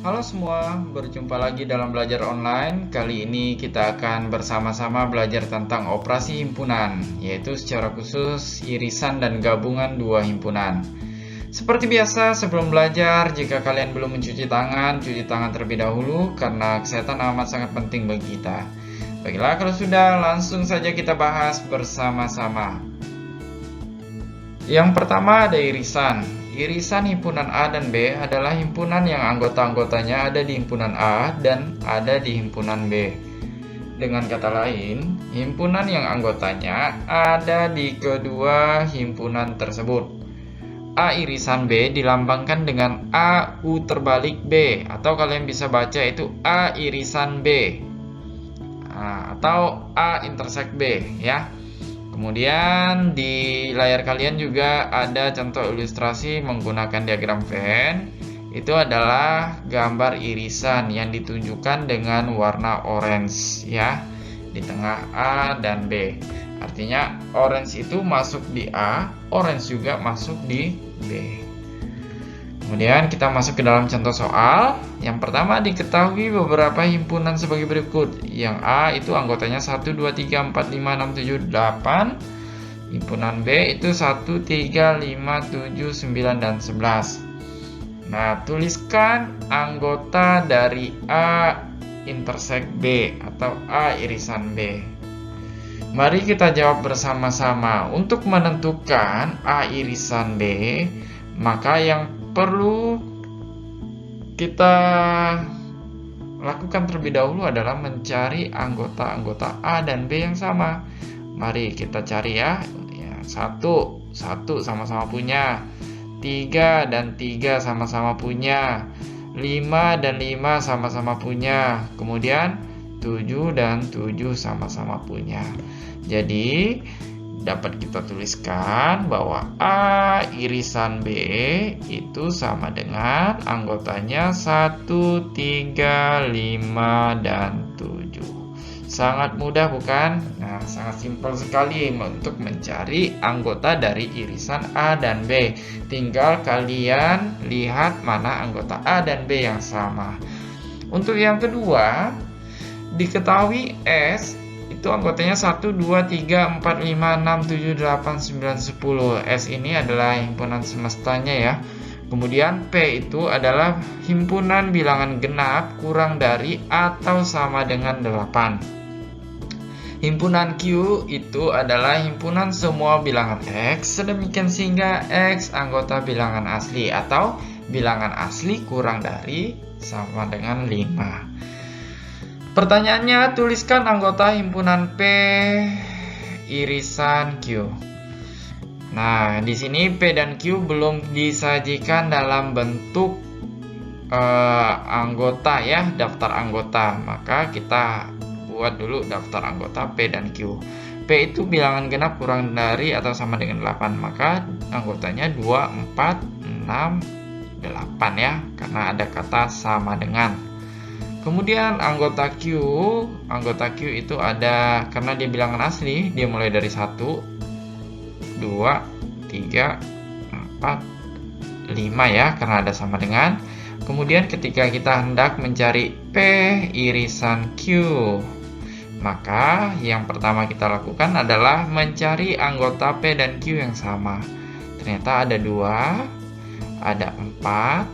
Halo semua, berjumpa lagi dalam belajar online. Kali ini kita akan bersama-sama belajar tentang operasi himpunan, yaitu secara khusus irisan dan gabungan dua himpunan. Seperti biasa, sebelum belajar, jika kalian belum mencuci tangan terlebih dahulu karena kesehatan amat sangat penting bagi kita. Baiklah, kalau sudah, langsung saja kita bahas bersama-sama. Yang pertama ada irisan. Irisan himpunan A dan B adalah himpunan yang anggota-anggotanya ada di himpunan A dan ada di himpunan B. Dengan kata lain, himpunan yang anggotanya ada di kedua himpunan tersebut. A irisan B dilambangkan dengan AU terbalik B, atau kalian bisa baca itu A irisan B, atau A intersek B ya. Kemudian di layar kalian juga ada contoh ilustrasi menggunakan diagram Venn. Itu adalah gambar irisan yang ditunjukkan dengan warna orange ya, di tengah A dan B. Artinya orange itu masuk di A, orange juga masuk di B. Kemudian kita masuk ke dalam contoh soal. Yang pertama, diketahui beberapa himpunan sebagai berikut. Yang A itu anggotanya 1, 2, 3, 4, 5, 6, 7, 8. Himpunan B itu 1, 3, 5, 7, 9, dan 11. Nah, tuliskan anggota dari A intersek B atau A irisan B. Mari kita jawab bersama-sama. Untuk menentukan A irisan B, maka yang perlu kita lakukan terlebih dahulu adalah mencari anggota-anggota A dan B yang sama. Mari kita cari ya. 1 sama-sama punya, 3 dan 3 sama-sama punya, 5 dan 5 sama-sama punya, kemudian 7 dan 7 sama-sama punya. Jadi dapat kita tuliskan bahwa A irisan B itu sama dengan anggotanya 1, 3, 5, dan 7. Sangat mudah bukan? Nah, sangat simpel sekali untuk mencari anggota dari irisan A dan B. Tinggal kalian lihat mana anggota A dan B yang sama. Untuk yang kedua, diketahui S itu anggotanya 1, 2, 3, 4, 5, 6, 7, 8, 9, 10. S ini adalah himpunan semestanya ya. Kemudian P itu adalah himpunan bilangan genap kurang dari atau sama dengan 8. Himpunan Q itu adalah himpunan semua bilangan X, sedemikian sehingga X anggota bilangan asli atau bilangan asli kurang dari sama dengan 5. Pertanyaannya, tuliskan anggota himpunan P irisan Q. Nah, di sini P dan Q belum disajikan dalam bentuk anggota ya, daftar anggota. Maka kita buat dulu daftar anggota P dan Q. P itu bilangan genap kurang dari atau sama dengan 8. Maka anggotanya 2, 4, 6, 8 ya, karena ada kata sama dengan. Kemudian anggota Q itu ada karena dia bilangan asli, dia mulai dari 1, 2, 3, 4, 5 ya, karena ada sama dengan. Kemudian ketika kita hendak mencari P irisan Q, maka yang pertama kita lakukan adalah mencari anggota P dan Q yang sama. Ternyata ada 2, ada 4,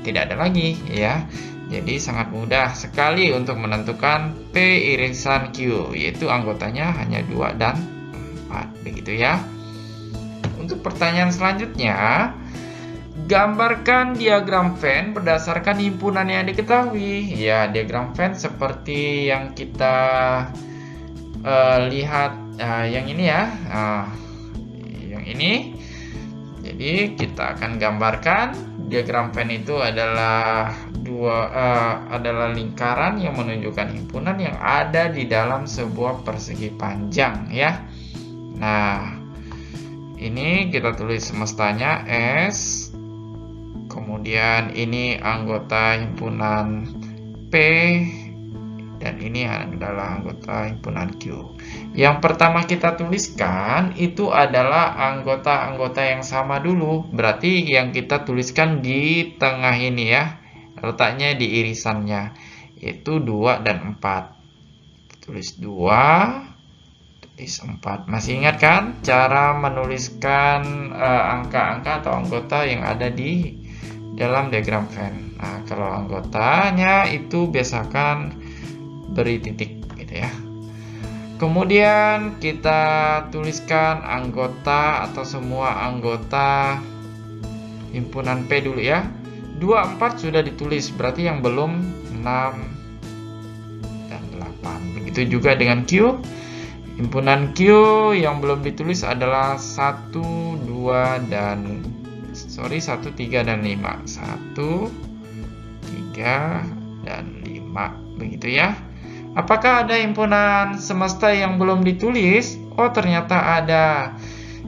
tidak ada lagi ya. Jadi sangat mudah sekali untuk menentukan P irisan Q, yaitu anggotanya hanya 2 dan 4, begitu ya. Untuk pertanyaan selanjutnya, gambarkan diagram Venn berdasarkan himpunan yang diketahui. Ya, diagram Venn seperti yang kita lihat yang ini ya. Yang ini. Jadi kita akan gambarkan diagram Venn itu adalah adalah lingkaran yang menunjukkan himpunan yang ada di dalam sebuah persegi panjang ya. Nah, ini kita tulis semestanya S. Kemudian ini anggota himpunan P dan ini adalah anggota himpunan Q. Yang pertama kita tuliskan itu adalah anggota-anggota yang sama dulu. Berarti yang kita tuliskan di tengah ini ya. letaknya di irisannya, yaitu 2 dan 4. Tulis 2, tulis 4. Masih ingat kan cara menuliskan angka-angka atau anggota yang ada di dalam diagram Venn? Nah, kalau anggotanya itu biasakan beri titik gitu ya. Kemudian kita tuliskan anggota atau semua anggota himpunan P dulu ya. 2, 4 sudah ditulis, berarti yang belum 6 dan 8. Begitu juga dengan Q. Himpunan Q yang belum ditulis adalah 1, 3 dan 5. 1, 3, dan 5. Begitu ya. Apakah ada himpunan semesta yang belum ditulis? Oh, ternyata ada.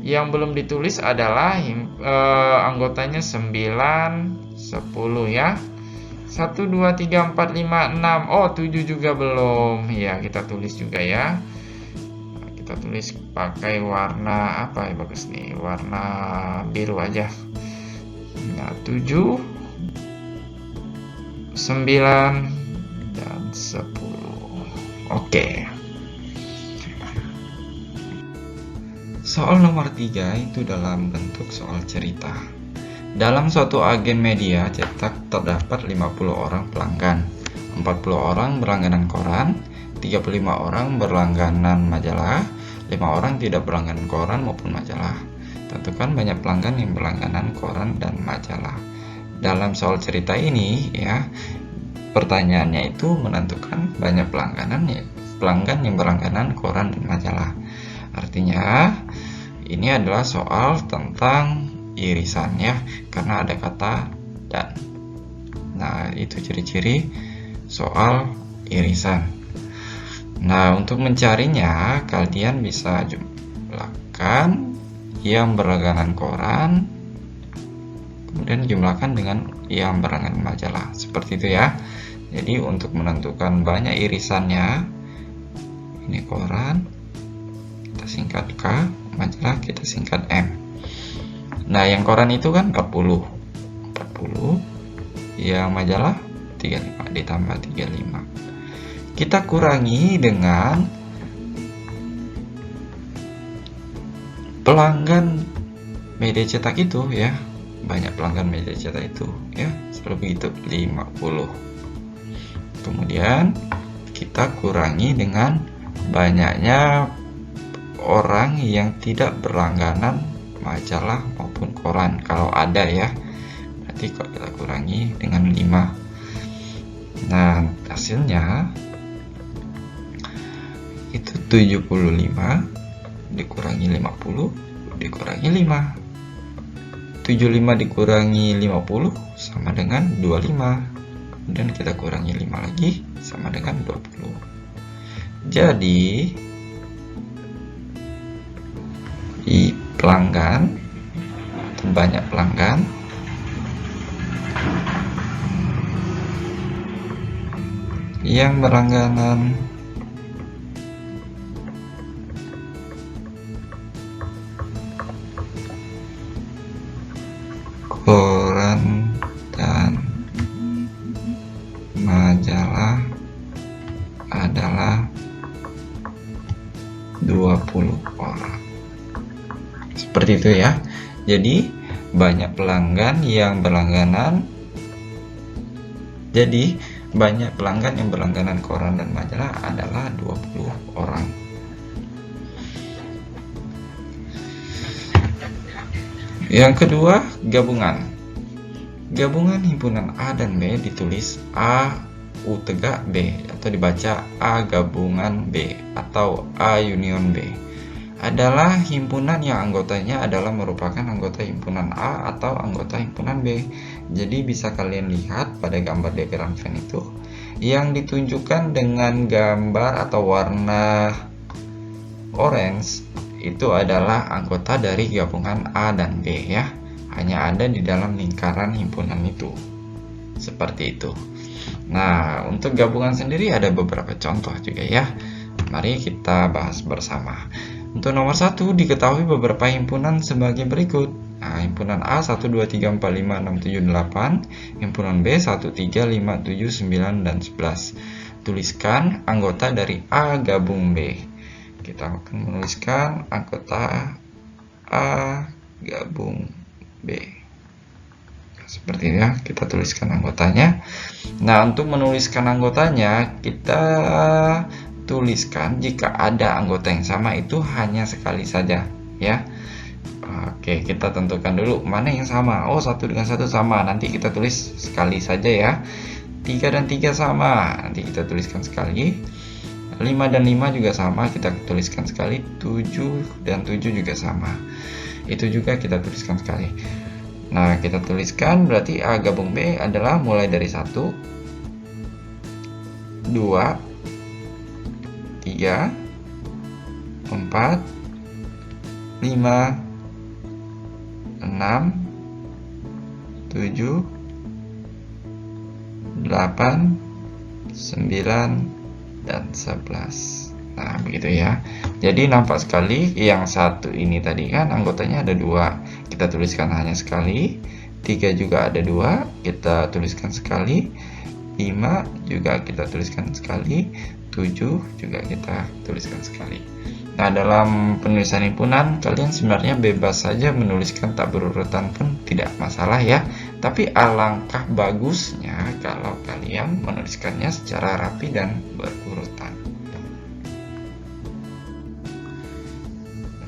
Yang belum ditulis adalah anggotanya 9, 10 ya. 1, 2, 3, 4, 5, 6. Oh, 7 juga belum. Ya, kita tulis juga ya. Kita tulis pakai warna apa ya bagus nih? Warna biru aja. Nah, 7, 9, dan 10. Oke. Soal nomor 3 itu dalam bentuk soal cerita. Dalam suatu agen media cetak terdapat 50 orang pelanggan, 40 orang berlangganan koran, 35 orang berlangganan majalah, 5 orang tidak berlangganan koran maupun majalah. Tentukan banyak pelanggan yang berlangganan koran dan majalah. Dalam soal cerita ini ya, pertanyaannya itu menentukan banyak pelanggan yang berlangganan koran dan majalah. Artinya ini adalah soal tentang irisan ya, karena ada kata dan. Nah, itu ciri-ciri soal irisan. Nah, untuk mencarinya kalian bisa jumlahkan yang berlangganan koran, kemudian jumlahkan dengan yang berlangganan majalah. Seperti itu ya. Jadi untuk menentukan banyak irisannya, ini koran, kita singkat K, majalah kita singkat M. Nah, yang koran itu kan 40, yang majalah 35, ditambah 35. Kita kurangi dengan pelanggan media cetak itu ya. Banyak pelanggan media cetak itu ya, selalu begitu, 50. Kemudian kita kurangi dengan banyaknya orang yang tidak berlangganan majalah maupun koran, kalau ada ya. Berarti kalau kita kurangi dengan 5. Nah, hasilnya itu 75 dikurangi 50 dikurangi 5. 75 dikurangi 50 sama dengan 25. Kemudian kita kurangi 5 lagi sama dengan 20. Jadi di pelanggan, banyak pelanggan yang berlangganan koran dan majalah adalah 20 orang. Seperti itu ya. Jadi banyak pelanggan yang berlangganan koran dan majalah adalah 20 orang. Yang kedua, gabungan. Gabungan himpunan A dan B ditulis A U tegak B, atau dibaca A gabungan B atau A union B, adalah himpunan yang anggotanya adalah merupakan anggota himpunan A atau anggota himpunan B. Jadi bisa kalian lihat pada gambar diagram Venn itu yang ditunjukkan dengan gambar atau warna orange itu adalah anggota dari gabungan A dan B ya. Hanya ada di dalam lingkaran himpunan itu. Seperti itu. Nah, untuk gabungan sendiri ada beberapa contoh juga ya. Mari kita bahas bersama. Untuk nomor 1, diketahui beberapa himpunan sebagai berikut. Nah, himpunan A 1, 2, 3, 4, 5, 6, 7, 8. Himpunan B 1, 3, 5, 7, 9, dan 11. Tuliskan anggota dari A gabung B. Kita akan menuliskan anggota A gabung B. Seperti ini ya, kita tuliskan anggotanya. Nah, untuk menuliskan anggotanya, kita tuliskan jika ada anggota yang sama itu hanya sekali saja ya. Oke, kita tentukan dulu mana yang sama. Oh, 1 dengan 1 sama, nanti kita tulis sekali saja ya. 3 dan 3 sama, nanti kita tuliskan sekali. 5 dan 5 juga sama, kita tuliskan sekali. 7 dan 7 juga sama, itu juga kita tuliskan sekali. Nah, kita tuliskan berarti A gabung B adalah mulai dari 1, 2, 3, 4, 5, 6, 7, 8, 9, dan 11. Nah, begitu ya. Jadi nampak sekali yang satu ini tadi kan anggotanya ada 2, kita tuliskan hanya sekali. 3 juga ada 2, kita tuliskan sekali. 5 juga kita tuliskan sekali. 7 juga kita tuliskan sekali. Nah, dalam penulisan himpunan kalian sebenarnya bebas saja menuliskan tak berurutan pun tidak masalah ya. Tapi alangkah bagusnya kalau kalian menuliskannya secara rapi dan berurutan.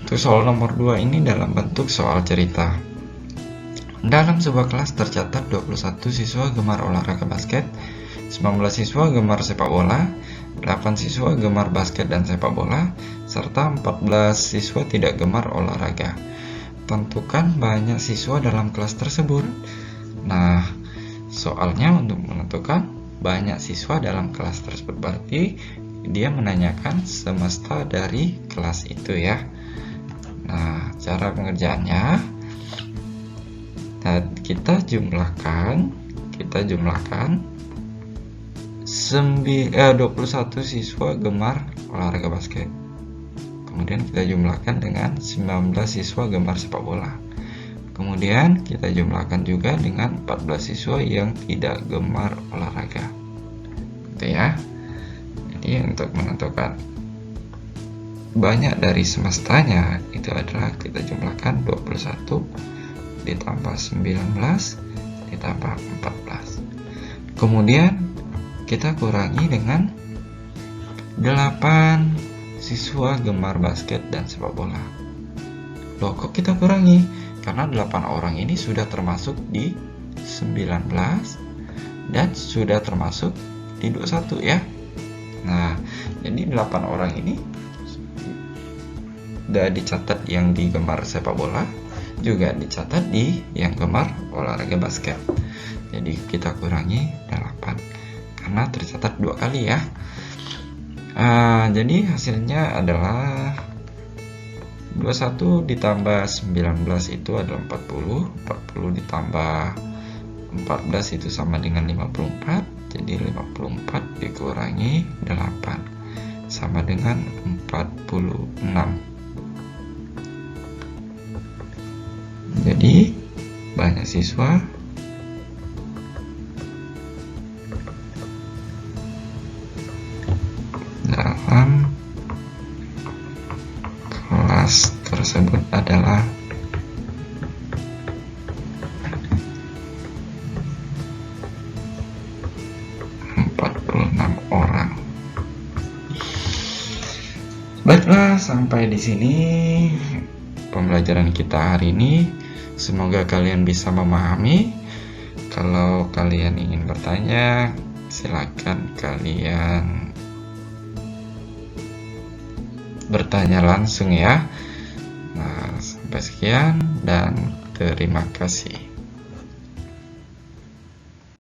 Untuk soal nomor 2 ini dalam bentuk soal cerita. Dalam sebuah kelas tercatat 21 siswa gemar olahraga basket, 19 siswa gemar sepak bola, 8 siswa gemar basket dan sepak bola, serta 14 siswa tidak gemar olahraga. Tentukan banyak siswa dalam kelas tersebut. Nah, soalnya untuk menentukan banyak siswa dalam kelas tersebut berarti dia menanyakan semesta dari kelas itu ya. Nah, cara pengerjaannya, nah, kita jumlahkan 21 siswa gemar olahraga basket. Kemudian kita jumlahkan dengan 19 siswa gemar sepak bola. Kemudian kita jumlahkan juga dengan 14 siswa yang tidak gemar olahraga. Gitu ya. Jadi untuk menentukan banyak dari semestanya itu adalah kita jumlahkan 21 ditambah 19 ditambah 14. Kemudian kita kurangi dengan 8 siswa gemar basket dan sepak bola. Loh, kok kita kurangi? Karena 8 orang ini sudah termasuk di 19 dan sudah termasuk di 21 ya. Nah, jadi 8 orang ini sudah dicatat yang di gemar sepak bola, juga dicatat di yang gemar olahraga basket. Jadi kita kurangi 8 karena tercatat 2 kali ya. Jadi hasilnya adalah 21 ditambah 19 itu adalah 40. 40 ditambah 14 itu sama dengan 54. Jadi 54 dikurangi 8 sama dengan 46. Jadi banyak siswa dalam kelas tersebut adalah 46 orang. Baiklah, sampai di sini pembelajaran kita hari ini. Semoga kalian bisa memahami. Kalau kalian ingin bertanya, silakan kalian bertanya langsung ya. Nah, sampai sekian dan terima kasih.